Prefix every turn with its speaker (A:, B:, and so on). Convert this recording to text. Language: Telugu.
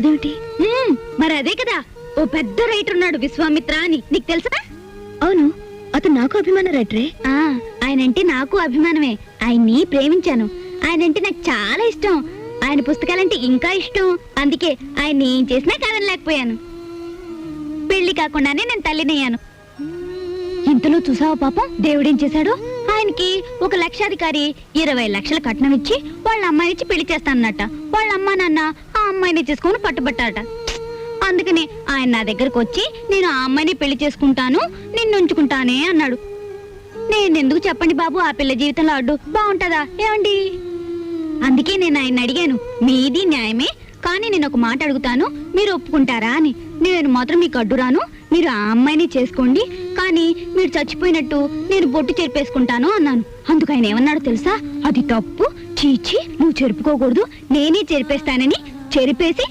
A: అదేమిటి?
B: మరి అదే కదా, ఓ పెద్ద రైటర్ ఉన్నాడు విశ్వామిత్ర అని, నీకు తెలుసా?
A: అవును, అతను నాకు అభిమాన రైటరే.
B: ఆయనంటే నాకు అభిమానమే. ఆయన్ని ప్రేమించాను. ఆయనంటే నాకు చాలా ఇష్టం. ఆయన పుస్తకాలంటే ఇంకా ఇష్టం. అందుకే ఆయన్ని ఏం చేసినా కాదనలేకపోయాను. పెళ్లి కాకుండానే నేను తల్లినయ్యాను. ఇంతలో చూసావా పాపం దేవుడేం చేశాడు? ఆయనకి ఒక లక్షాధికారి 20 లక్షల కట్నం ఇచ్చి వాళ్ళ అమ్మాయినిచ్చి పెళ్లి చేస్తానన్నట. వాళ్ళ అమ్మా నాన్న ఆ అమ్మాయిని చేసుకుని పట్టుబట్టారట. అందుకని ఆయన నా దగ్గరకు వచ్చి నేను ఆ అమ్మాయిని పెళ్లి చేసుకుంటాను, నిన్ను ఉంచుకుంటానే అన్నాడు. నేనెందుకు చెప్పండి బాబు ఆ పిల్ల జీవితంలో అడ్డు బాగుంటదా ఏమండి? అందుకే నేను ఆయన అడిగాను, మీది న్యాయమే, కానీ నేను ఒక మాట అడుగుతాను, మీరు ఒప్పుకుంటారా అని. నేను మాత్రం మీకు అడ్డురాను, మీరు ఆ అమ్మాయిని చేసుకోండి, కానీ మీరు చచ్చిపోయినట్టు నేను బొట్టు చెరిపేసుకుంటాను అన్నాను. అందుకు ఆయన ఏమన్నాడు తెలుసా? అది తప్పు, చీచి, నువ్వు చెరుపుకోకూడదు, నేనే చెరిపేస్తానని చెరిపేసి